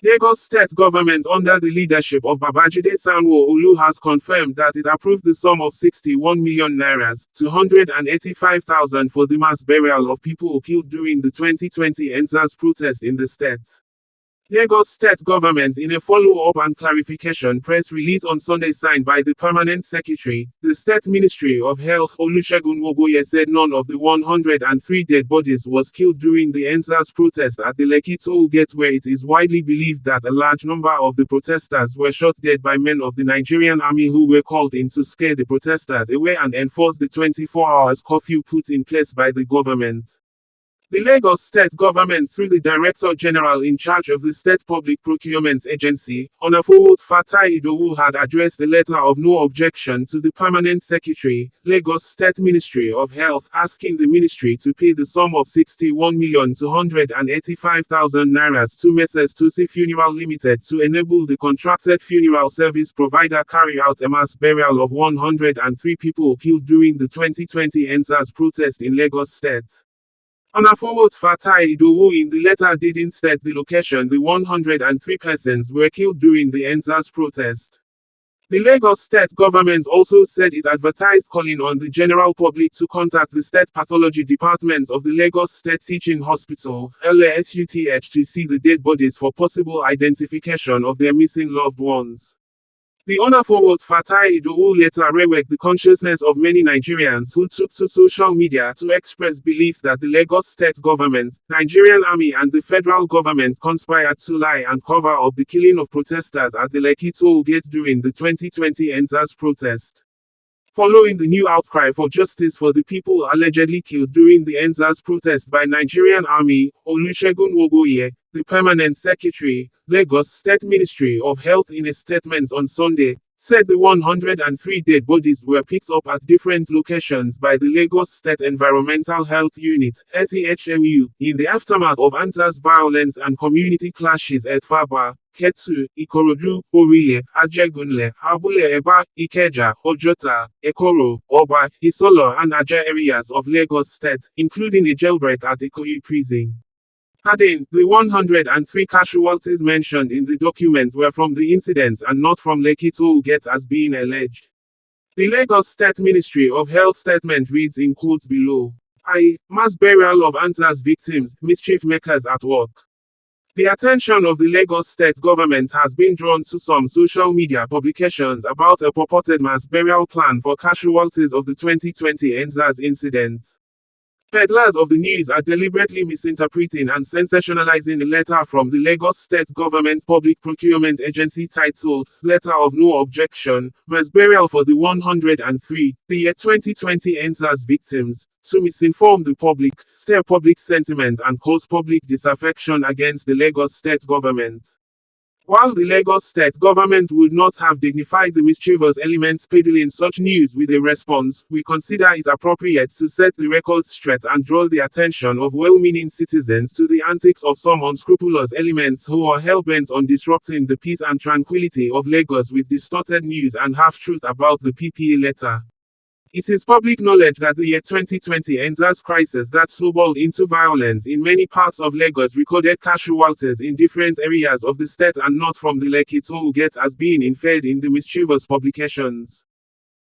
Lagos State government under the leadership of Babajide Sanwo-Olu has confirmed that it approved the sum of 61 million naira, 285,000 for the mass burial of people killed during the 2020 ENDSARS protest in the state. Lagos State Government in a follow-up and clarification press release on Sunday signed by the Permanent Secretary, the State Ministry of Health Olusegun Ogoye said none of the 103 dead bodies was killed during the ENDSARS protest at the Lekki toll gate where it is widely believed that a large number of the protesters were shot dead by men of the Nigerian army who were called in to scare the protesters away and enforce the 24 hours curfew put in place by the government. The Lagos State Government through the Director General in charge of the State Public Procurement Agency, Honorable Fatai Idowu had addressed a letter of no objection to the Permanent Secretary, Lagos State Ministry of Health, asking the ministry to pay the sum of 61,285,000 naira to Messrs. Tusi Funeral Limited to enable the contracted funeral service provider carry out a mass burial of 103 people killed during the 2020 ENDSARS protest in Lagos State. Honorable Fatai Idowu in the letter didn't state the location the 103 persons were killed during the ENDSARS protest. The Lagos State government also said it advertised calling on the general public to contact the State Pathology Department of the Lagos State Teaching Hospital, LASG, to see the dead bodies for possible identification of their missing loved ones. The Honorable Fatai Idowu later reworked the consciousness of many Nigerians who took to social media to express beliefs that the Lagos State government, Nigerian army and the federal government conspired to lie and cover up the killing of protesters at the Lekki toll gate during the 2020 ENDSARS protest. Following the new outcry for justice for the people allegedly killed during the ENDSARS protest by Nigerian Army, Olusegun Ogoye, the Permanent Secretary, Lagos State Ministry of Health in a statement on Sunday, said the 103 dead bodies were picked up at different locations by the Lagos State Environmental Health Unit, (SEHMU), in the aftermath of ENDSARS violence and community clashes at Faba, Ketu, Ikorodu, Orile, Ajegunle, Abule Eba, Ikeja, Ojota, Ekoro, Oba, Isolo and Aja areas of Lagos State, including a jailbreak at Ikoyi prison. Adding, the 103 casualties mentioned in the document were from the incident and not from Lekki toll gate as being alleged. The Lagos State Ministry of Health statement reads in quotes below, mass burial of ENDSARS victims, mischief makers at work. The attention of the Lagos State government has been drawn to some social media publications about a purported mass burial plan for casualties of the 2020 ENDSARS incident. Peddlers of the news are deliberately misinterpreting and sensationalizing a letter from the Lagos State Government Public Procurement Agency titled, Letter of No Objection, Mass Burial for the 103, the year 2020 ENDSARS victims, to misinform the public, stir public sentiment and cause public disaffection against the Lagos State Government. While the Lagos State government would not have dignified the mischievous elements peddling such news with a response, we consider it appropriate to set the record straight and draw the attention of well-meaning citizens to the antics of some unscrupulous elements who are hell-bent on disrupting the peace and tranquility of Lagos with distorted news and half-truth about the PPA letter. It is public knowledge that the year 2020 ENDSARS crisis that snowballed into violence in many parts of Lagos recorded casualties in different areas of the state and not from the Lekki toll gate as being inferred in the mischievous publications.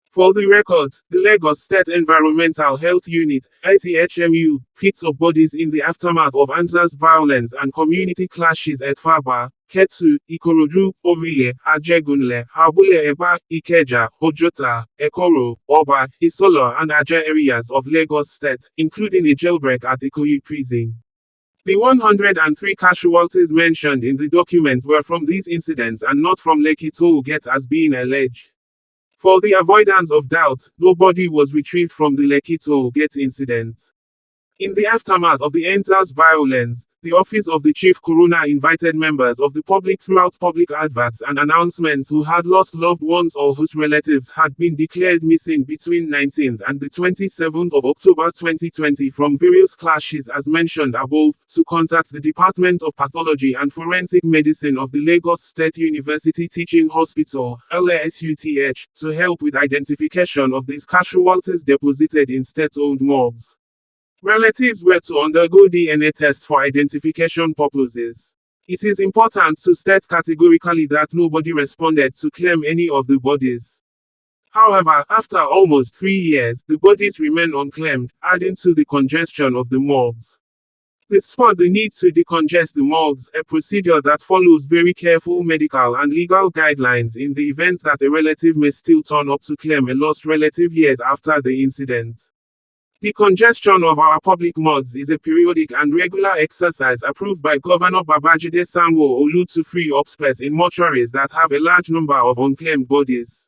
For the record, the Lagos State Environmental Health Unit, (SEHMU), picked up bodies in the aftermath of ENDSARS violence and community clashes at Faba, Ketu, Ikorodu, Orile, Ajegunle, Abule Eba, Ikeja, Ojota, Ekoro, Oba, Isolo and Aja areas of Lagos State, including a jailbreak at Ikoyi prison. The 103 casualties mentioned in the document were from these incidents and not from Lekki toll gate as being alleged. For the avoidance of doubt, nobody was retrieved from the Lekki toll gate incident. In the aftermath of the ENDSARS violence, the Office of the Chief Coroner invited members of the public throughout public adverts and announcements who had lost loved ones or whose relatives had been declared missing between 19th and the 27th of October 2020 from various clashes as mentioned above, to contact the Department of Pathology and Forensic Medicine of the Lagos State University Teaching Hospital, LASUTH, to help with identification of these casualties deposited in state-owned morgues. Relatives were to undergo DNA tests for identification purposes. It is important to state categorically that nobody responded to claim any of the bodies. However, after almost 3 years, the bodies remain unclaimed, adding to the congestion of the morgues. Despite the need to decongest the morgues, a procedure that follows very careful medical and legal guidelines in the event that a relative may still turn up to claim a lost relative years after the incident. Decongestion of our public morgues is a periodic and regular exercise approved by Governor Babajide Sanwo-Olu to free up space in mortuaries that have a large number of unclaimed bodies.